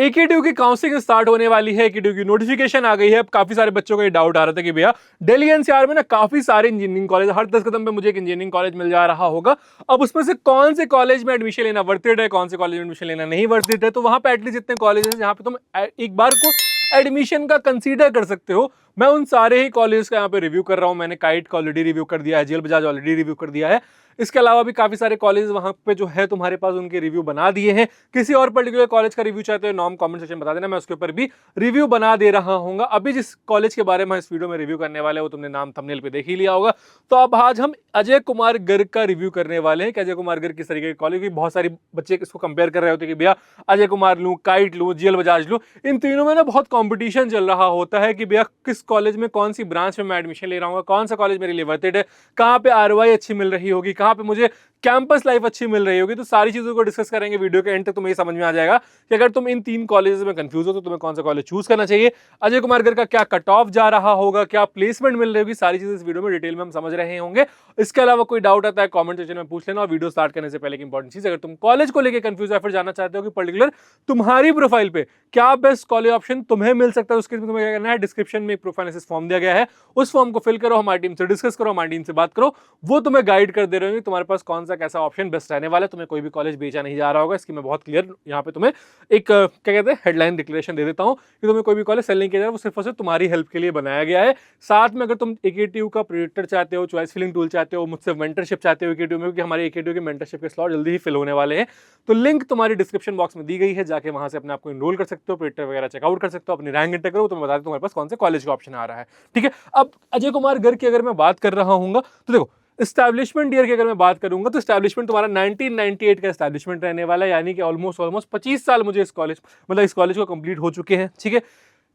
AKTU की counselling start होने वाली है। AKTU की नोटिफिकेशन आ गई है। अब काफी सारे बच्चों को ये डाउट आ रहा था कि भैया दिल्ली एनसीआर में ना काफी सारे इंजीनियरिंग कॉलेज, हर 10 कदम पे मुझे एक इंजीनियरिंग कॉलेज मिल जा रहा होगा। अब उसमें से कौन से कॉलेज में एडमिशन लेना वर्थ इट है, कौन से कॉलेज में एडमिशन लेना नहीं वर्थ इट है। तो वहां पे एटलीस्ट जितने कॉलेज हैं जहां पे तुम एक बार को एडमिशन का कंसीडर कर सकते हो, मैं उन सारे ही कॉलेज का यहाँ पे रिव्यू कर रहा हूँ। मैंने काइट का ऑलरेडी रिव्यू कर दिया है, जेल बजाज ऑलरेडी रिव्यू कर दिया है। इसके अलावा भी काफी सारे कॉलेज वहां पे जो है तुम्हारे पास उनके रिव्यू बना दिए हैं। किसी और पर्टिकुलर कॉलेज का रिव्यू चाहते हो नॉर्म कमेंट सेक्शन बता देना, मैं उसके ऊपर भी रिव्यू बना दे रहा हूँ। अभी जिस कॉलेज के बारे में इस वीडियो में रिव्यू करने वाले हैं वो तुमने नाम थंबनेल पे देख ही लिया होगा। तो अब आज हम अजय कुमार गर्ग का रिव्यू करने वाले हैं कि अजय कुमार गर्ग किस तरीके के कॉलेज, बहुत सारे बच्चे इसको कंपेयर कर रहे होते कि भैया अजय कुमार लूं, काइट लूं, जेल बजाज लूं, इन तीनों में ना बहुत कंपटीशन चल रहा होता है कि भैया किस कॉलेज में कौन सी ब्रांच में मैं एडमिशन ले रहा हूँ, कौन सा कॉलेज मेरे लिए वर्थ इट है, कहाँ पे ROI अच्छी मिल रही होगी, कहाँ पे मुझे कैंपस लाइफ अच्छी मिल रही होगी। तो सारी चीजों को डिस्कस करेंगे वीडियो के एंड तक। तुम्हें ये समझ में आ जाएगा कि अगर तुम इन 3 कॉलेजेस में कंफ्यूज हो तो तुम्हें कौन सा कॉलेज चूज करना चाहिए, अजय कुमार गर्ग का क्या कट ऑफ जा रहा होगा, क्या प्लेसमेंट मिल रही होगी, सारी चीजें इस वीडियो में डिटेल में हम समझ रहे होंगे। इसके अलावा कोई डाउट आता है कमेंट सेक्शन में पूछ लेना। और वीडियो स्टार्ट करने से पहले एक इंपॉर्टेंट चीज, अगर तुम कॉलेज को लेकर कंफ्यूज है फिर जानना चाहते हो कि पर्टिकुलर तुम्हारी प्रोफाइल पे क्या बेस्ट कॉलेज ऑप्शन तुम्हें मिल सकता है, उसके लिए तुम्हें क्या करना है, डिस्क्रिप्शन में एक प्रोफाइल एनालिसिस फॉर्म दिया गया है, उस फॉर्म को फिल करो, हमारी टीम से डिस्कस करो, हमारी टीम से बात करो, वो तुम्हें गाइड कर दे रहे होंगे तुम्हारे पास कौन सा कैसा ऑप्शन बेस्ट रहने वाला है। तुम्हें कोई भी कॉलेज बेचा नहीं जा रहा होगा, इसकी मैं बहुत क्लियर यहाँ पे तुम्हें एक क्या कहते हैं हेडलाइन डिक्लेरेशन दे देता हूँ कि तुम्हें कोई भी कॉलेज सेल नहीं किया जा रहा, वो सिर्फ और सिर्फ तुम्हारी हेल्प के लिए बनाया गया है। साथ में अगर तुम AKTU का प्रोजेक्टर चाहते हो, चॉइस फिलिंग टूल चाहते हो, मुझसे मेंटरशिप चाहते हो AKTU में, क्योंकि हमारे AKTU के मेंटरशिप के स्लॉट जल्दी ही फिल होने वाले हैं, तो लिंक तुम्हारी डिस्क्रिप्शन बॉक्स में दी गई है, जाके वहां से अपने आपको एनरोल कर सकते हो, प्रोजेक्टर वगैरह चेकआउट कर सकते हो, अपनी रैंक एंटर करो, तुम्हें बता दें तुम्हारे पास कौन से कॉलेज का ऑप्शन आ रहा है। ठीक है, अब अजय कुमार गर्ग की अगर मैं बात कर रहा हूँ तो देखो एस्टैब्लिशमेंट ईयर की अगर मैं बात करूंगा तो एस्टैब्लिशमेंट तुम्हारा 1998 का एस्टैब्लिशमेंट रहने वाला है, यानी कि ऑलमोस्ट 25 साल मुझे इस कॉलेज को कंप्लीट हो चुके हैं। ठीक है,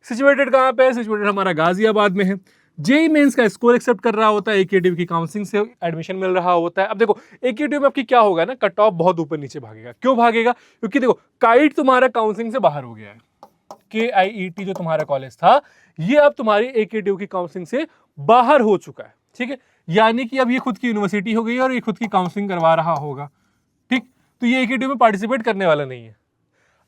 सिचुएटेड कहाँ पे है, सिचुएटेड हमारा गाजियाबाद में है। जेईई मेंस का स्कोर एक्सेप्ट कर रहा होता है, AKTU की काउंसलिंग से एडमिशन मिल रहा होता है। अब देखो AKTU में आपकी क्या होगा ना, कट ऑफ बहुत ऊपर नीचे भागेगा। क्यों भागेगा? क्योंकि देखो काइट तुम्हारा काउंसलिंग से बाहर हो गया है, KIET जो तुम्हारा कॉलेज था ये अब तुम्हारी AKTU की काउंसलिंग से बाहर हो चुका है। ठीक है, यानी कि अब ये खुद की यूनिवर्सिटी हो गई और ये खुद की काउंसलिंग करवा रहा होगा। ठीक, तो ये AKTU में पार्टिसिपेट करने वाला नहीं है।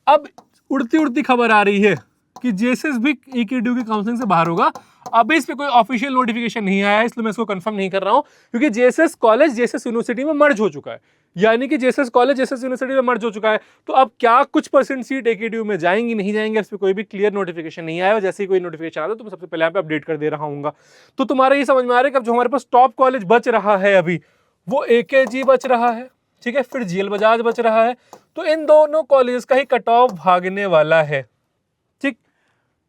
अब उड़ती उड़ती खबर आ रही है कि जेएसएस भी AKTU की काउंसलिंग से बाहर होगा। अभी इस पे कोई ऑफिशियल नोटिफिकेशन नहीं आया है, इसलिए मैं इसको कंफर्म नहीं कर रहा हूं, क्योंकि जेएसएस कॉलेज जेएसएस यूनिवर्सिटी में मर्ज हो चुका है, यानी कि जेएसएस कॉलेज जेएसएस यूनिवर्सिटी में मर्ज हो चुका है। तो अब क्या कुछ परसेंट सीट AKTU में जाएंगी नहीं जाएंगे, इस पर कोई भी क्लियर नोटिफिकेशन नहीं आया। जैसे ही कोई नोटिफिकेशन आता है तो मैं सबसे पहले यहाँ पे अपडेट कर दे रहा हूँ। तो तुम्हारा ये समझ में आ रहा है कि अब जो हमारे पास टॉप कॉलेज बच रहा है अभी वो AKG बच रहा है, ठीक है, फिर जेल बजाज बच रहा है। तो इन दोनों कॉलेज का ही कट ऑफ भागने वाला है। ठीक,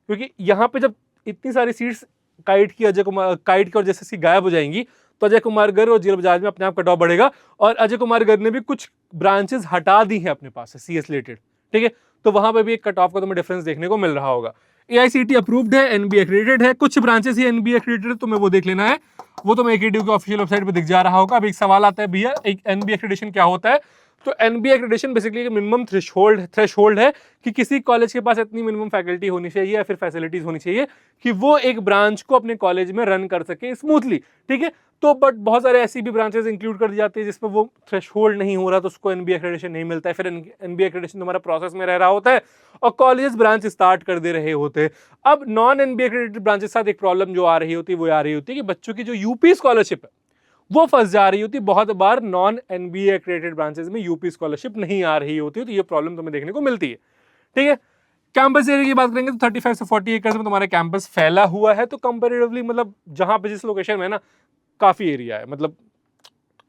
क्योंकि यहां पे जब इतनी सारी सीट्स काइट की और जेएसएस की गायब हो जाएंगी तो अजय कुमार गर्ग और जेल बजाज में अपने आप कट ऑफ बढ़ेगा। और अजय कुमार गर्ग ने भी कुछ ब्रांचेस हटा दी हैं अपने पास से CS रिलेटेड। ठीक है, तो वहां पे भी एक कट ऑफ का तुम्हें डिफरेंस देखने को मिल रहा होगा। AICTE अप्रूव्ड है, NBA एक्रेडिटेड है, कुछ ब्रांचेस ही NBA एक्रेडिटेड, तुम्हें वो देख लेना है, वो तुम्हें AKTU की ऑफिशियल वेबसाइट पे दिख जा रहा होगा। अब एक सवाल आता है भैया एक NBA एक्रेडिटेशन क्या होता है? तो NBA accreditation basically minimum threshold है कि किसी कॉलेज के पास इतनी मिनिमम फैकल्टी होनी चाहिए या फिर फैसिलिटीज होनी चाहिए कि वो एक ब्रांच को अपने कॉलेज में रन कर सके स्मूथली। ठीक है, तो बट बहुत सारे ऐसी भी ब्रांचेस इंक्लूड कर दी जाती है जिसमें वो थ्रेशोल्ड नहीं हो रहा तो उसको NBA एक्रेडिटेशन नहीं मिलता है। फिर NBA एक्रेडिटेशन तुम्हारा प्रोसेस में रह रहा होता है और कॉलेज ब्रांच स्टार्ट कर दे रहे होते हैं। अब नॉन NBA एक्रेडिटेड ब्रांच के साथ एक प्रॉब्लम जो आ रही होती है वो आ रही होती है कि बच्चों की जो यूपी स्कॉलरशिप है वो फंस जा रही होती है। बहुत बार नॉन NBA एक्रेडिटेड ब्रांचेस में यूपी स्कॉलरशिप नहीं आ रही होती है, तो ये प्रॉब्लम तुम्हें देखने को मिलती है। ठीक है, कैंपस एरिया की बात करेंगे तो 35 से 40 एकड़ में तुम्हारा कैंपस फैला हुआ है। तो कंपैरेटिवली मतलब जहां पे जिस लोकेशन में ना काफी एरिया है, मतलब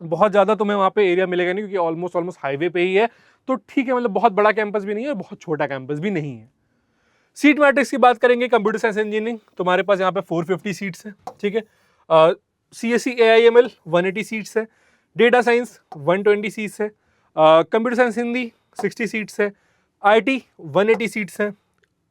बहुत ज्यादा तुम्हें वहां पे एरिया मिलेगा नहीं, क्योंकि ऑलमोस्ट हाईवे पे ही है। तो ठीक है, मतलब बहुत बड़ा कैंपस भी नहीं है और बहुत छोटा कैंपस भी नहीं है। सीट मैट्रिक्स की बात करेंगे, कंप्यूटर साइंस इंजीनियरिंग तुम्हारे पास यहाँ पे 450 सीट्स है। ठीक है, CSE AIML 180 सीट्स है, डेटा साइंस 120 सीट्स है, कंप्यूटर साइंस हिंदी 60 सीट्स है, IT 180 सीट्स है,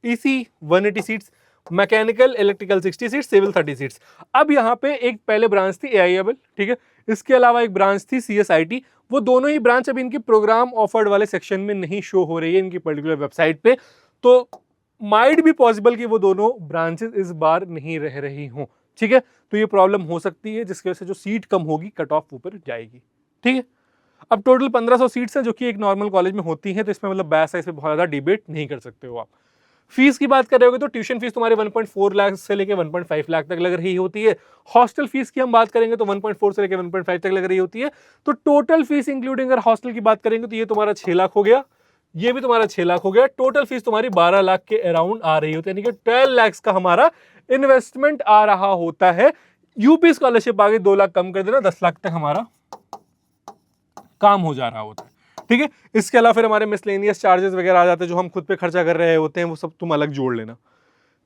EC 180 seats, mechanical electrical 60 seats, civil 30 seats. अब यहाँ पे एक पहले ब्रांच थी AIML, ठीक है, इसके अलावा एक ब्रांच थी CSIT। वो दोनों ही ब्रांच अभी इनकी प्रोग्राम ऑफर्ड वाले सेक्शन में नहीं शो हो रही है इनकी पर्टिकुलर वेबसाइट पे। तो माइट भी पॉसिबल कि वो दोनों ब्रांचेस इस बार नहीं रह रही हों। ठीक है, तो ये प्रॉब्लम हो सकती है जिसकी वजह से जो सीट कम होगी कट ऑफ ऊपर जाएगी। ठीक है, अब टोटल 1500 सीट्स हैं जो कि एक नॉर्मल कॉलेज में होती हैं, तो इसमें मतलब बहस है, इसमें बहुत ज़्यादा डिबेट नहीं कर सकते हो आप। फीस की बात कर रहे हो तो ट्यूशन फीस तुम्हारी 1.4 लाख से लेकर 1.5 लाख तक लग रही होती है। हॉस्टल फीस की हम बात करेंगे तो 1.4 से लेकर 1.5 तक लग रही होती है। तो टोटल फीस इंक्लूडिंग अगर हॉस्टल की बात करेंगे तो ये तुम्हारा 6 लाख हो गया, ये भी तुम्हारा 6 लाख हो गया। टोटल फीस तुम्हारी 12 लाख के अराउंड आ रही होती है, यानी कि 12 लाख का हमारा इन्वेस्टमेंट आ रहा होता है। यूपी स्कॉलरशिप आगे 2 लाख कम कर देना, 10 लाख तक हमारा काम हो जा रहा होता है, ठीक है। इसके अलावा फिर हमारे मिसलेनियस चार्जेस वगैरह आ जाते हैं जो हम खुद पे खर्चा कर रहे होते हैं, वो सब तुम अलग जोड़ लेना।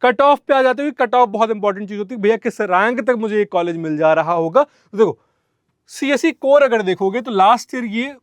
कट ऑफ पे आ जाते हो, कट ऑफ बहुत इंपॉर्टेंट चीज होती है, भैया किस रैंक तक मुझे एक कॉलेज मिल जा रहा होगा। तो देखो सीएसई कोर अगर देखोगे तो लास्ट ईयर ये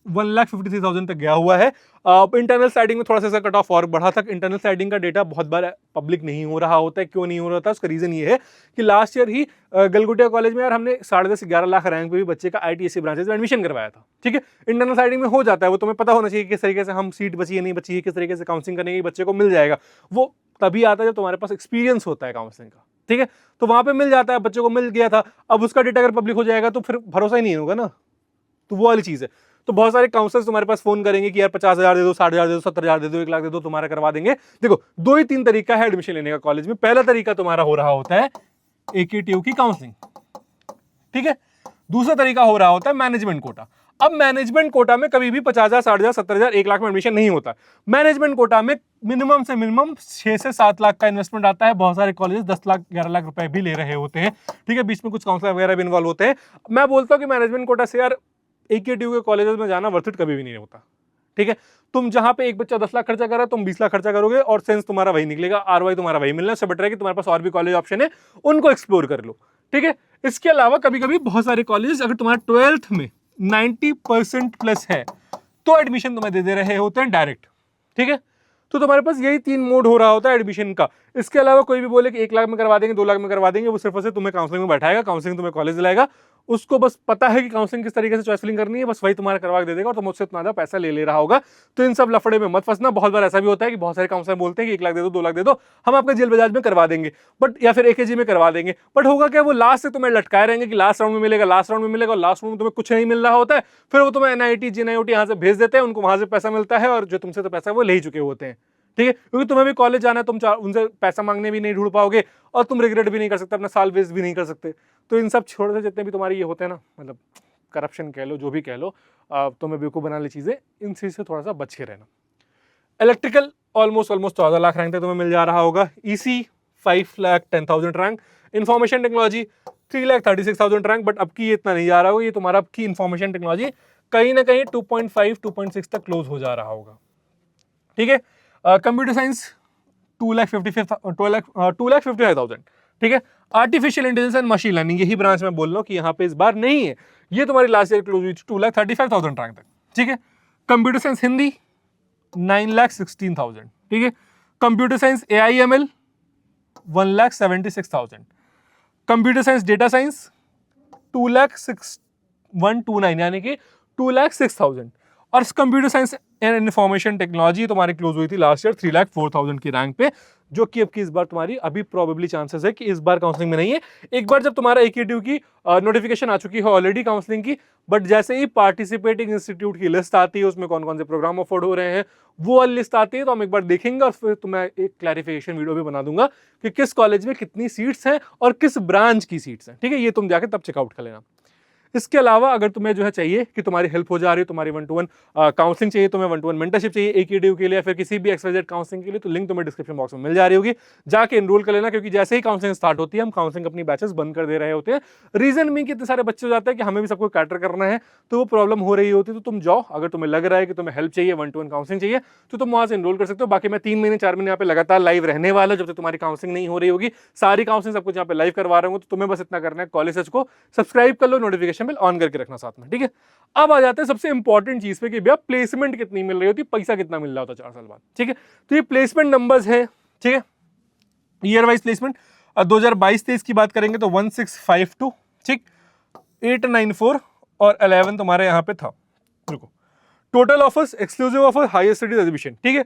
1,53,000 तक गया हुआ है। इंटरनल स्लाइडिंग में थोड़ा सा कट ऑफ और बढ़ा तक। इंटरनल स्लाइडिंग का डेटा बहुत बार पब्लिक नहीं हो रहा होता है, क्यों नहीं हो रहा था उसका रीजन ये है कि लास्ट ईयर ही गलगुटिया कॉलेज में यार हमने 10.5 से 11 लाख रैंक पे भी बच्चे का आईटीएससी ब्रांचेस में एडमिशन करवाया था, ठीक है। इंटरनल स्लाइडिंग में हो जाता है, वो तुम्हें पता होना चाहिए किस तरीके से हम सीट बची है नहीं बची है, किस तरीके से काउंसलिंग करने के बच्चे को मिल जाएगा। वो तभी आता है जब तुम्हारे पास एक्सपीरियंस होता है काउंसलिंग का, ठीक है। तो वहां पे मिल जाता है, बच्चे को मिल गया था। अब उसका डेटा अगर पब्लिक हो जाएगा तो फिर भरोसा ही नहीं होगा ना, तो वो वाली चीज है। तो बहुत सारे काउंसलर्स तुम्हारे पास फोन करेंगे कि यार 50,000 दे दो, 60,000 दे दो, 70,000 दे दो, 1 लाख दे दो, तुम्हारा करवा देंगे। देखो 2 ही 3 तरीका है एडमिशन लेने का कॉलेज में। पहला तरीका तुम्हारा हो रहा होता है एकेटीयू की काउंसलिंग, ठीक है। दूसरा तरीका हो रहा होता है मैनेजमेंट कोटा। अब मैनेजमेंट कोटा में कभी भी 50,000, 60,000, 70,000, 1 लाख में एडमिशन नहीं होता। मैनेजमेंट कोटा में मिनिमम से मिनिमम 6 से 7 लाख का इन्वेस्टमेंट आता है। बहुत सारे कॉलेज 10 लाख 11 लाख रुपए भी ले रहे होते हैं, ठीक है। बीच में कुछ काउंसलर वगैरह भी इन्वॉल्व होते हैं। मैं बोलता हूं कि मैनेजमेंट कोटा से यार एकेटीयू के कॉलेजेस में जाना वर्थ इट कभी भी नहीं होता, ठीक है। तुम जहां पे एक बच्चा 10 लाख खर्चा कर रहा है, तुम 20 लाख खर्चा करोगे और सेंस तुम्हारा वही निकलेगा, आरवाई तुम्हारा वही मिलना। उससे बेटर है कि तुम्हारे पास और भी कॉलेज ऑप्शन है, उनको एक्सप्लोर कर लो, ठीक है। इसके अलावा कभी कभी बहुत सारे कॉलेजेस अगर तुम्हारा 12th में 90% प्लस है तो एडमिशन तुम्हें दे रहे होते हैं डायरेक्ट, ठीक है। तो तुम्हारे पास यही 3 मोड हो रहा होता है एडमिशन का। इसके अलावा कोई भी बोले कि 1 लाख में करवा देंगे, 2 लाख में करवा देंगे, वो सिर्फ से तुम्हें काउंसलिंग में बैठाएगा, काउंसलिंग तुम्हें कॉलेज दिलाएगा, उसको बस पता है कि काउंसलिंग किस तरीके से चॉइस फिलिंग करनी है, बस वही तुम्हारा करवा दे देगा और तुम मुझसे इतना पैसा ले रहा होगा। तो इन सब लफड़े में मत फंसना। बहुत बार ऐसा भी होता है कि बहुत सारे काउंसलर बोलते हैं कि 1 लाख दे दो, 2 लाख दे दो, हम आपका जेल बजाज में करवा देंगे, बट या फिर एकेजी में करवा देंगे, बट होगा क्या, वो लास्ट से तुम्हें लटकाए रहेंगे कि लास्ट राउंड में मिलेगा, लास्ट राउंड में मिलेगा, और लास्ट राउंड में तुम्हें कुछ नहीं मिल रहा होता है। फिर वो तुम्हें एनआईटी जेएनआईटी यहाँ से भेज देते हैं, उनको वहां से पैसा मिलता है और जो तुमसे तो पैसा वो ले ही चुके होते हैं, ठीक है। क्योंकि तुम्हें भी कॉलेज जाना है, तुम उनसे पैसा मांगने भी नहीं ढूंढ पाओगे और तुम रिग्रेट भी नहीं कर सकते, अपना साल वेस्ट भी नहीं कर सकते। तो इन सब छोड़ से जितने भी तुम्हारे ये होते हैं ना, मतलब करप्शन कह लो, जो भी कह लो, तुम्हें बेवकूफ बनाने चीजें, इन चीज से थोड़ा सा बच के रहना। इलेक्ट्रिकल ऑलमोस्ट 14 लाख रैंक तक तुम्हें मिल जा रहा होगा। EC 5,10,000 rank. Information technology 3,36,000 rank, but अब की ये इतना नहीं जा रहा होगा, ये तुम्हारा अब की इंफॉर्मेशन टेक्नोलॉजी कहीं ना कहीं 2.5 2.6 तक क्लोज हो जा रहा होगा, ठीक है। कंप्यूटर साइंस 2,55,000, ठीक है। Artificial intelligence and machine learning, यही ब्रांच में बोल रहा हूं कि यहाँ पे इस बार नहीं है, ये तुम्हारी लास्ट ईयर क्लोज हुई 2,35,000 रैंक तक, ठीक है। कंप्यूटर साइंस हिंदी 9,16,000, ठीक है। Computer science AIML 1,76,000। Computer science data science 2,61,29 यानी कि 2,06,000। और computer science and information technology तुम्हारी क्लोज हुई थी लास्ट ईयर 3,04,000 की रैंक पे, जो कि अब की इस बार तुम्हारी अभी प्रोबेबली चांसेस है कि इस बार काउंसलिंग में नहीं है। एक बार जब तुम्हारा एकेटीयू की नोटिफिकेशन आ चुकी है ऑलरेडी काउंसलिंग की, बट जैसे ही पार्टिसिपेटिंग इंस्टीट्यूट की लिस्ट आती है, उसमें कौन कौन से प्रोग्राम अफोर्ड हो रहे हैं वो वाली लिस्ट आती है, तो हम एक बार देखेंगे और फिर तुम्हें एक क्लैरिफिकेशन वीडियो भी बना दूंगा कि किस कॉलेज में कितनी सीट्स हैं और किस ब्रांच की सीट्स हैं, ठीक है। ये तुम जाके तब चेकआउट कर लेना। इसके अलावा अगर तुम्हें जो है चाहिए कि तुम्हारी हेल्प हो जा रही है, तुम्हारी 1-to-1 काउंसलिंग चाहिए, तुम्हें 1-to-1 मेंटरशिप चाहिए एकेटीयू के लिए या फिर किसी भी XYZ काउंसलिंग के लिए, तो लिंक तुम्हें डिस्क्रिप्शन बॉक्स में मिल जा रही होगी, जाके एनरोल कर लेना। क्योंकि जैसे ही काउंसलिंग स्टार्ट होती है, हम काउंसलिंग अपनी बैचेस बंद कर दे रहे होते हैं। रीजन में कि इतने सारे बच्चे हो जाते हैं कि हमें भी सबको कैटर करना है, तो वो प्रॉब्लम हो रही होती है। तो तुम जाओ, अगर तुम्हें लग रहा है कि तुम्हें हेल्प चाहिए, 1-to-1 काउंसलिंग चाहिए, तो तुम वहां से एनरोल कर सकते हो। बाकी मैं 3 महीने 4 महीने यहाँ पे लगातार लाइव रहने वाला, जब तक तुम्हारी काउंसलिंग नहीं हो रही होगी। सारी काउंसलिंग सब कुछ यहाँ पे लाइव करवा रहा हूँ, तो तुम्हें बस इतना करना है, कॉलेज को सब्सक्राइब कर लो, नोटिफिकेशन बिल ऑन करके रखना साथ में, ठीक है। अब आ जाते हैं सबसे इंपॉर्टेंट चीज पे कि भैया प्लेसमेंट कितनी मिल रही होती है, पैसा कितना मिल रहा होता है 4 साल बाद, ठीक है। तो ये प्लेसमेंट नंबर्स है, ठीक है, ईयर वाइज प्लेसमेंट। 2022-23 की बात करेंगे तो 1652, ठीक, 894 और 11 तुम्हारे यहाँ पे था। देखो total offers, exclusive offer, higher studies exhibition, ठीक है।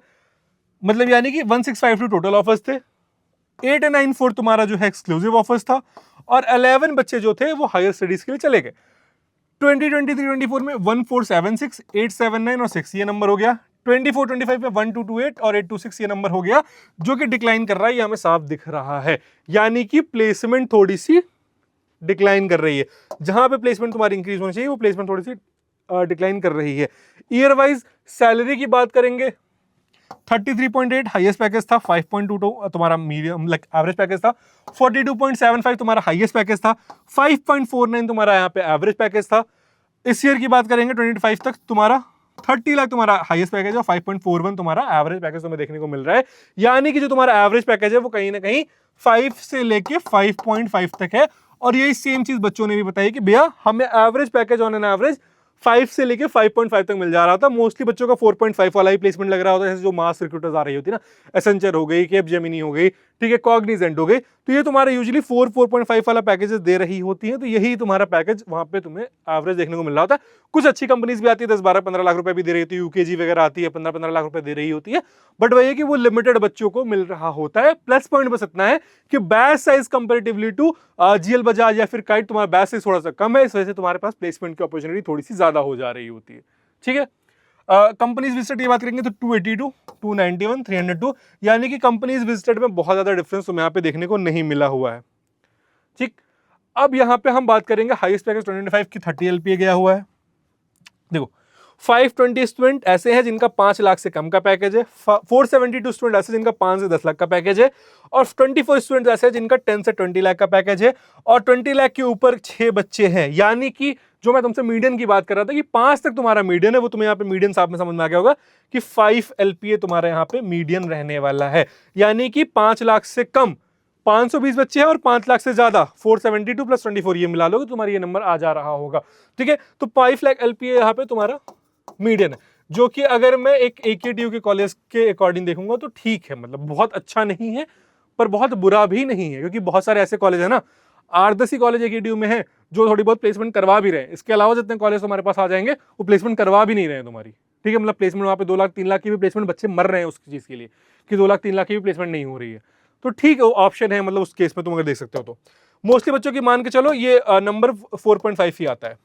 मतलब यानी कि 1652 टोटल ऑफर्स थे, 894 तुम्हारा जो है एक्सक्लूसिव ऑफर्स था और 11 बच्चे जो थे वो हायर स्टडीज के लिए चले गए। 2023-24 में 1476, 879 और 6 ये नंबर हो गया। 24-25 में 1228 और 826 ये नंबर हो गया, जो कि डिक्लाइन कर रहा है, ये हमें साफ दिख रहा है। यानी कि प्लेसमेंट थोड़ी सी डिक्लाइन कर रही है। जहां पे प्लेसमेंट तुम्हारी इंक्रीज होनी चाहिए वो प्लेसमेंट थोड़ी सी डिक्लाइन कर रही है। ईयर वाइज सैलरी की बात करेंगे, 33.8 हाईएस्ट पैकेज था, 5.22 तुम्हारा मीडियम लाइक एवरेज पैकेज था, 42.75 तुम्हारा हाईएस्ट पैकेज था, 5.49 तुम्हारा यहाँ पे एवरेज पैकेज था। इस ईयर की बात करेंगे 25 तक तुम्हारा 30 लाख तुम्हारा हाईएस्ट पैकेज है, 5.41 तुम्हारा एवरेज पैकेज तुम्हें देखने को मिल रहा है। यानी कि जो तुम्हारा एवरेज पैकेज है वो कहीं ना कहीं 5 से लेके 5.5 तक है। और यही सेम चीज बच्चों ने भी बताई कि भैया हमें average package on an average 5 से लेके 5.5 तक मिल जा रहा था। मोस्टली बच्चों का 4.5 वाला ही प्लेसमेंट लग रहा होता है, जैसे जो मास रिक्रूटर्स आ रही होती है ना, एसेंचर हो गई, कैपजेमिनी हो गई, ठीक है, कॉग्निजेंट हो गई, तो ये तुम्हारा यूजुअली 4.5 वाला पैकेजेस दे रही होती है। तो यही तुम्हारा पैकेज वहां पे तुम्हें एवरेज देखने को मिल रहा होता है। कुछ अच्छी कंपनीज भी आती है, 10-12-15 लाख रुपए भी दे रही होती है, यूकेजी वगैरह आती है 15-15 लाख रुपए दे रही होती है, बट वही है कि वो लिमिटेड बच्चों को मिल रहा होता है। प्लस पॉइंट बस इतना है कि batch size comparatively to GL Bajaj या फिर काइट तुम्हारा बैच साइज थोड़ा सा कम है, इस वजह से तुम्हारे पास प्लेसमेंट की अपॉर्चुनिटी थोड़ी सी ज्यादा हो जा रही होती है। ठीक है, कंपनीज विजिटेड की बात करेंगे तो 282, 291, 302, यानी कि कंपनीज विजिटेड में बहुत ज्यादा डिफरेंस तुम्हें यहाँ पे देखने को नहीं मिला हुआ है। ठीक, अब यहाँ पे हम बात करेंगे हाईएस्ट पैकेज 25 की 30 एलपीए गया हुआ है। देखो 520 स्टूडेंट ऐसे हैं जिनका 5 लाख से कम का पैकेज है, 472 स्टूडेंट ऐसे जिनका 5 से 10 लाख का पैकेज है, और 24 स्टूडेंट ऐसे हैं जिनका 10 से 20 लाख का पैकेज है, और 20 लाख के ऊपर 6 बच्चे हैं। यानी कि जो मैं तुमसे मीडियन की बात कर रहा था कि 5 तक तुम्हारा मीडियन है, वो तुम्हें यहाँ पे मीडियन साहब में समझ में आ गया होगा कि 5 एलपीए तुम्हारा यहाँ पे मीडियन रहने वाला है। यानी कि 5 लाख से कम 520 बच्चे हैं और 5 लाख से ज्यादा 472 प्लस 24 ये मिला लोगे तुम्हारा ये नंबर आ जा रहा होगा। ठीक है, तो 5 लाख एलपीए यहाँ पे तुम्हारा मीडियन है, जो कि अगर मैं एक एकेटीयू के कॉलेज के अकॉर्डिंग देखूंगा तो ठीक है, मतलब बहुत अच्छा नहीं है पर बहुत बुरा भी नहीं है, क्योंकि बहुत सारे ऐसे कॉलेज है ना, 8-10 ही कॉलेज एकेटीयू में है जो थोड़ी बहुत प्लेसमेंट करवा भी रहे हैं। इसके अलावा जितने कॉलेज तुम्हारे पास आ जाएंगे वो प्लेसमेंट करवा भी नहीं रहे हैं तुम्हारी। ठीक है, मतलब प्लेसमेंट वहाँ पे 2 लाख 3 लाख की भी प्लेसमेंट बच्चे मर रहे हैं उस चीज़ के लिए कि 2 लाख 3 लाख की भी प्लेसमेंट नहीं हो रही है। तो ठीक ऑप्शन है, मतलब उस केस में तुम अगर देख सकते हो तो मोस्टली बच्चों की मान के चलो ये नंबर 4.5 ही आता है।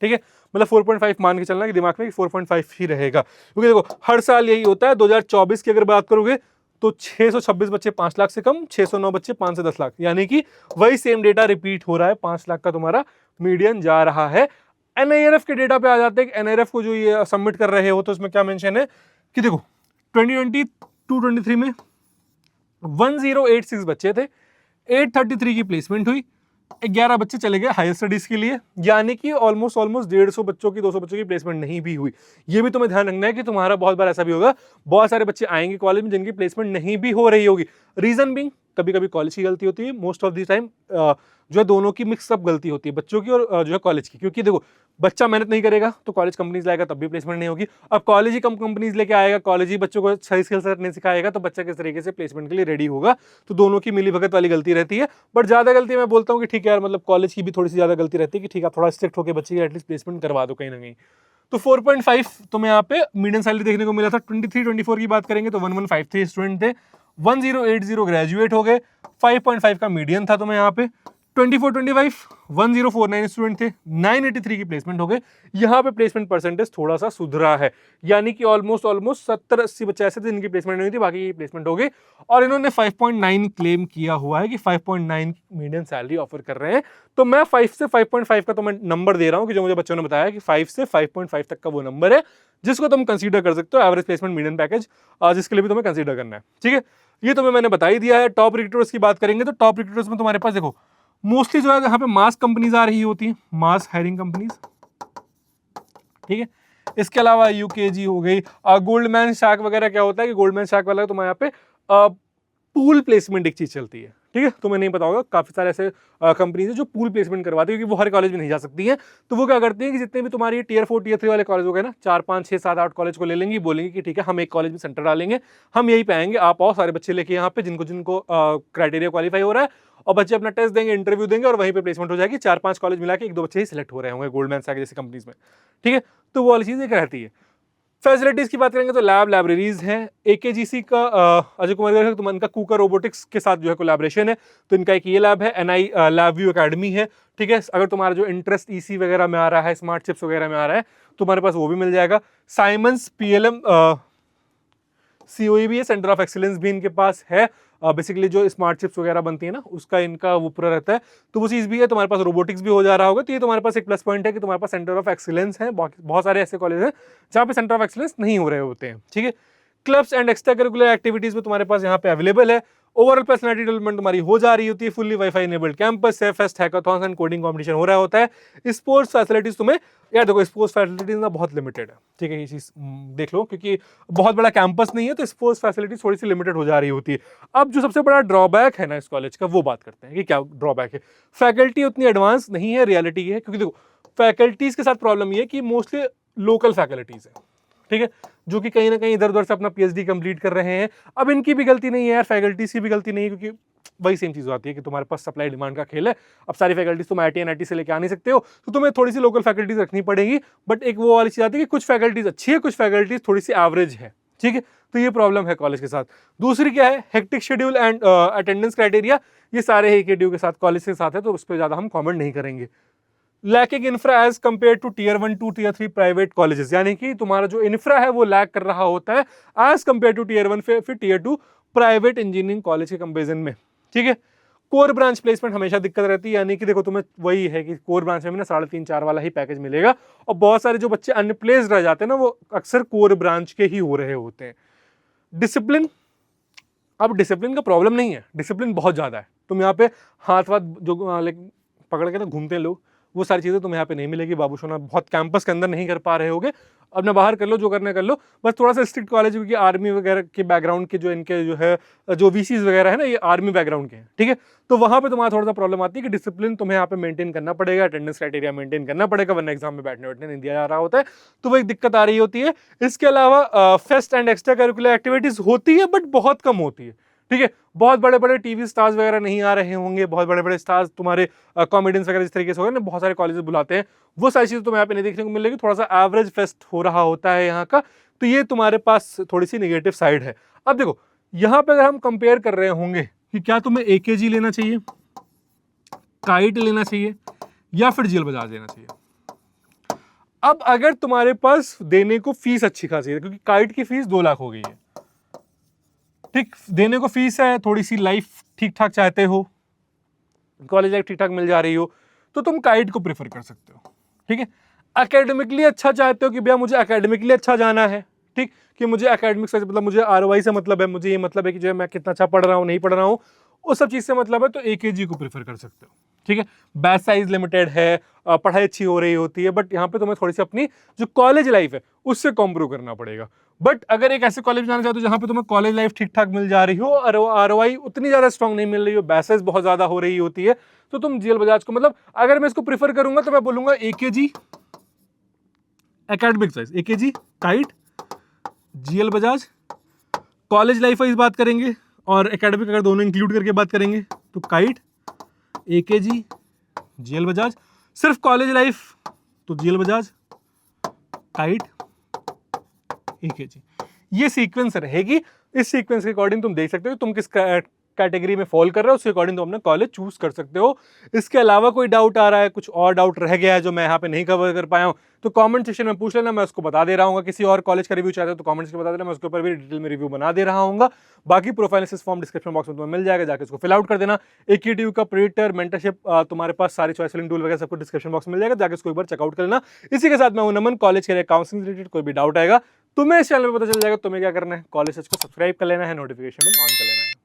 ठीक है, मतलब 4.5 मान के चलना कि दिमाग में 4.5 ही रहेगा, क्योंकि देखो हर साल यही होता है। 2024 की अगर बात करोगे तो 626 बच्चे 5 लाख से कम, 609 बच्चे 5 से 10 लाख, यानी कि वही सेम डेटा रिपीट हो रहा है, 5 लाख का तुम्हारा मीडियन जा रहा है। एनआईआरएफ के डेटा पे आ जाते हैं। एनआईआरएफ को जो ये सबमिट कर रहे हो तो उसमें क्या मेंशन है कि देखो 2022-23 में 1086 बच्चे थे, 833 की प्लेसमेंट हुई, 11 बच्चे चले गए हायर स्टडीज के लिए, यानी कि ऑलमोस्ट 150 बच्चों की 200 बच्चों की प्लेसमेंट नहीं भी हुई। ये भी तुम्हें ध्यान रखना है कि तुम्हारा बहुत बार ऐसा भी होगा, बहुत सारे बच्चे आएंगे कॉलेज में जिनकी प्लेसमेंट नहीं भी हो रही होगी। रीजन बिंग कभी कभी कॉलेज की गलती होती है, मोस्ट ऑफ द टाइम जो है दोनों की मिक्सअप गलती होती है, बच्चों की और जो है कॉलेज की। क्योंकि देखो बच्चा मेहनत नहीं करेगा तो कॉलेज कंपनीज लाएगा तब भी प्लेसमेंट नहीं होगी। अब कॉलेज ही कम कंपनीज लेके आएगा, कॉलेज ही बच्चों को सही स्किल सेट नहीं सिखाएगा, तो बच्चा किस तरीके से प्लेसमेंट के लिए रेडी होगा। तो दोनों की मिली भगत वाली गलती रहती है। बट ज्यादा गलती मैं बोलता हूँ कि ठीक है यार, मतलब कॉलेज की भी थोड़ी सी ज्यादा गलती रहती है कि ठीक है थोड़ा स्ट्रिक्ट होकर बच्चे की एटलीस्ट प्लेसमेंट करवा दो कहीं ना कहीं। तो 4.5 तुम्हें यहाँ पे मीडियम सैलरी देखने को मिला था। 23-24 की बात करेंगे तो 1153 स्टूडेंट थे, 1080 ग्रेजुएट हो गए, 5.5 का मीडियन था तुम्हें यहाँ पे। 24-25 1049 स्टूडेंट थे, 983 की प्लेसमेंट हो गए। यहाँ पे प्लेसमेंट परसेंटेज थोड़ा सा सुधरा है, यानी कि ऑलमोस्ट 70-80 बच्चे ऐसे थे जिनकी प्लेसमेंट नहीं थी, बाकी की प्लेसमेंट हो गई। और इन्होंने 5.9 क्लेम किया हुआ है कि 5.9 मीडियन सैलरी ऑफर कर रहे हैं। तो मैं 5 से 5.5 का तो मैं नंबर दे रहा हूँ कि जो मुझे बच्चों ने बताया कि 5 से 5.5 तक का वो नंबर है जिसको तुम कंसीडर कर सकते हो एवरेज प्लेसमेंट मीडियन पैकेज, जिसके लिए भी तुम्हें कंसीडर करना है। ठीक है, ये तुम्हें मैंने बता ही दिया है। टॉप रिक्रूटर्स की बात करेंगे तो टॉप रिक्रूटर्स में तुम्हारे पास देखो मोस्टली जो है यहाँ पे मास कंपनीज आ रही होती है, मास हायरिंग कंपनीज। ठीक है, इसके अलावा यूकेजी हो गई, गोल्डमैन सैक वगैरह। क्या होता है कि गोल्डमैन सैक वाला तुम्हारे यहाँ पे पूल प्लेसमेंट एक चीज चलती है। ठीक है, तुम्हें नहीं पता होगा, काफी सारे ऐसे कंपनीज है जो पूल प्लेसमेंट करवाती है, क्योंकि वो हर कॉलेज में नहीं जा सकती हैं। तो वो क्या करती है कि जितने भी तुम्हारी टियर 4 टियर 3 वाले कॉलेज हो गए ना, 4 5 6 7 8 कॉलेज को ले लेंगी, बोलेंगे कि ठीक है हम एक कॉलेज में सेंटर डालेंगे, हम यहीं पे आएंगे, आप आओ सारे बच्चे लेके यहाँ पे जिनको जिनको क्राइटेरिया क्वालिफाई हो रहा है, और बच्चे अपना टेस्ट देंगे, इंटरव्यू देंगे और वहीं पे प्लेसमेंट हो जाएगी। 4-5 कॉलेज मिला के 1-2 बच्चे ही सिलेक्ट हो रहे होंगे गोल्डमैन सैक जैसी कंपनीज में। ठीक है, तो वो वाली चीज एक रहती है। फैसिलिटीज की बात करेंगे तो लैब लाइब्रेरीज हैं। AKGC का अजय कुमार गर्ग तो इनका कूकर रोबोटिक्स के साथ जो है कोलैबोरेशन है, तो इनका एक ये लैब है। NI लैब व्यू एकेडमी है, ठीक है। अगर तुम्हारा जो इंटरेस्ट EC वगैरह में आ रहा है, स्मार्ट चिप्स वगैरह में आ रहा है, तुम्हारे पास वो भी मिल जाएगा। साइमंस PLM COE भी है, सेंटर ऑफ एक्सीलेंस भी इनके पास है। बेसिकली जो स्मार्ट चिप्स वगैरह बनती है ना, उसका इनका वो पूरा रहता है, तो वो चीज़ भी है। तुम्हारे पास रोबोटिक्स भी हो जा रहा होगा, तो ये तुम्हारे पास एक प्लस पॉइंट है कि तुम्हारे पास सेंटर ऑफ एक्सीलेंस है। बहुत सारे ऐसे कॉलेज हैं जहाँ पे सेंटर ऑफ एक्सीलेंस नहीं हो रहे होते हैं, ठीक है। Clubs and extra curricular activities में तुम्हारे पास यहाँ पे अवेलेबल है। ओवरऑल पर्सनैलिटी डेवलपमेंट तुम्हारी हो जा रही होती है। फुल्ली वाईफाई इनेबल्ड कैंपस है, fest hackathons and coding competition हो रहा होता है। स्पोर्ट्स फैसिलिटीज तुम्हें, यार देखो स्पोर्ट्स फैसिलिटीज ना बहुत लिमिटेड है, ठीक है, ये चीज देख लो, क्योंकि बहुत बड़ा कैंपस नहीं है, तो स्पोर्ट्स फैसिलिटीज थोड़ी सी लिमिटेड हो जा रही होती है। अब जो सबसे बड़ा ड्रॉबैक है ना इस कॉलेज का, वो बात करते हैं कि क्या ड्रॉबैक है। फैकल्टी उतनी एडवांस नहीं है, रियलिटी है, क्योंकि देखो फैकल्टीज के साथ प्रॉब्लम ये है कि मोस्टली लोकल फैकल्टीज है, ठीक है, जो कि कहीं ना कहीं इधर उधर से अपना PhD कंप्लीट कर रहे हैं। अब इनकी भी गलती नहीं है यार, फैकल्टीज की भी गलती नहीं है, क्योंकि वही सेम चीज आती है कि तुम्हारे पास सप्लाई डिमांड का खेल है। अब सारी फैकल्टीज तुम IIT NIT से लेके आ नहीं सकते हो, तो तुम्हें थोड़ी सी लोकल फैकल्टीज रखनी पड़ेगी। बट एक वो वाली चीज आती है कि कुछ फैकल्टीज अच्छी है, कुछ फैकल्टीज थोड़ी सी एवरेज है, ठीक है, तो ये प्रॉब्लम है कॉलेज के साथ। दूसरी क्या है, hectic schedule and attendance criteria, ये सारे AKTU के साथ कॉलेज के साथ है, तो उस पर ज्यादा हम कॉमेंट नहीं करेंगे। Lacking infra as compare to Tier 1 to Tier 3 private colleges, यानी कि तुम्हारा जो इंफ्रा है वो लैक कर रहा होता है एज कंपेयर टू Tier 1 फिर Tier 2 प्राइवेट इंजीनियरिंग कॉलेज के कंपेरिजन में, ठीक है। कोर ब्रांच प्लेसमेंट हमेशा दिक्कत रहती है, यानी कि देखो तुम्हें वही है कि कोर ब्रांच में ना 3.5-4 वाला ही पैकेज मिलेगा, और बहुत सारे जो बच्चे अनप्लेस्ड रह जाते हैं ना, वो अक्सर कोर ब्रांच के ही हो रहे होते हैं। डिसिप्लिन, अब डिसिप्लिन का प्रॉब्लम नहीं है, डिसिप्लिन बहुत ज्यादा है। तुम यहाँ पे हाथ वाथ जो पकड़ के ना घूमते हैं लोग, वो सारी चीज़ें तुम्हें यहाँ पे नहीं मिलेगी बाबू सोना। बहुत कैंपस के अंदर नहीं कर पा रहे होगे, अपना बाहर कर लो, जो करना कर लो। बस थोड़ा सा स्ट्रिक्ट कॉलेज, क्योंकि आर्मी वगैरह के बैकग्राउंड के जो इनके जो है जो VCs वगैरह है ना, ये आर्मी बैकग्राउंड के हैं, ठीक है, तो वहाँ पे तुम्हारा थोड़ा सा प्रॉब्लम आती है कि डिसिप्लिन तुम्हें यहाँ पे मेंटेन करना पड़ेगा, अटेंडेंस क्राइटेरिया मेंटेन करना पड़ेगा, वरना एग्जाम में बैठने नहीं दिया जा रहा होता है, तो वो एक दिक्कत आ रही होती है। इसके अलावा fest and extra curricular activities होती है, बट बहुत कम होती है, ठीक है। बहुत बड़े बड़े TV स्टार्स वगैरह नहीं आ रहे होंगे, बहुत बड़े बड़े स्टार्स तुम्हारे कॉमेडियंस वगैरह इस तरीके से हो गए ना, बहुत सारे कॉलेजेस बुलाते हैं, वो सारी चीज़ें तुम्हें यहाँ पे नहीं देखने को मिलेगी। थोड़ा सा एवरेज फेस्ट हो रहा होता है यहाँ का, तो ये तुम्हारे पास थोड़ी सी निगेटिव साइड है। अब देखो यहाँ पे अगर हम कंपेयर कर रहे होंगे कि क्या तुम्हें AKG लेना चाहिए, काइट लेना चाहिए, या फिर GL बजाज लेना चाहिए। अब अगर तुम्हारे पास देने को फीस अच्छी खासी है, क्योंकि काइट की फीस 2 लाख हो गई है, ठीक, देने को फीस है, थोड़ी सी लाइफ ठीक ठाक चाहते हो, कॉलेज लाइफ ठीक ठाक मिल जा रही हो, तो तुम काइट को प्रेफर कर सकते हो, ठीक है। एकेडमिकली अच्छा चाहते हो कि भैया मुझे एकेडमिकली अच्छा जाना है, ठीक, कि मुझे एकेडमिक्स से मतलब मुझे ROI से मतलब है, मुझे ये मतलब है कि जो है मैं कितना अच्छा पढ़ रहा हूँ नहीं पढ़ रहा हूँ, उस सब चीज़ से मतलब है, तो AKG को प्रेफर कर सकते हो, ठीक है। बैच साइज लिमिटेड है, पढ़ाई अच्छी हो रही होती है, बट यहाँ पे तुम्हें थोड़ी सी अपनी जो कॉलेज लाइफ है उससे कॉम्प्रूव करना पड़ेगा। बट अगर एक ऐसे कॉलेज जाना चाहते हो जहाँ पे तुम्हें कॉलेज लाइफ ठीक ठाक मिल जा रही हो और ROI उतनी ज़्यादा स्ट्रॉन्ग नहीं मिल रही हो, बैच साइज बहुत ज़्यादा हो रही होती है, तो तुम GL बजाज को, मतलब अगर मैं इसको प्रेफर करूंगा तो मैं बोलूंगा AKG academic size, AKG kite, GL Bajaj. College life wise बात करेंगे और एकेडमिक अगर दोनों इंक्लूड करके बात करेंगे तो काइट, AKG, GL बजाज। सिर्फ कॉलेज लाइफ तो GL बजाज, काइट, AKG। ये सीक्वेंस रहेगी। इस सीक्वेंस के अकॉर्डिंग तुम देख सकते हो तुम किस कैटेगरी में फॉल कर रहे हो, उसके अकॉर्डिंग तुम अपना कॉलेज चूज कर सकते हो। इसके अलावा कोई डाउट आ रहा है, कुछ और डाउट रह गया है जो मैं यहाँ पे नहीं कवर कर पाया हूँ, तो कमेंट सेक्शन में पूछ लेना, मैं उसको बता दे रहा हूँ। किसी और कॉलेज का रिव्यू चाहते हो तो कमेंट्स में बता देना, मैं उसके ऊपर भी डिटेल में रिव्यू बना दे रहा हूँ। बाकी प्रोफाइल फॉर्म डिस्क्रिप्शन बॉक्स में तुम्हें मिल जाएगा, जाकर उसको फिल आउट कर देना। AKTU का प्रीटर मेंटरशिप तुम्हारे पास सारी चॉइस फिलिंग टूल वगैरह सबको डिस्क्रिप्शन बॉक्स में मिल जाएगा, जाकर उसको एक बार चेकआउट कर लेना। इसी के साथ मैं हूं नमन, कॉलेज के काउंसलिंग रिलेटेड कोई भी डाउट आएगा तुम्हें इस चैनल पर पता चल जाएगा। तुम्हें क्या करना है, कॉलेज को सब्सक्राइब कर लेना है, नोटिफिकेशन ऑन कर लेना है।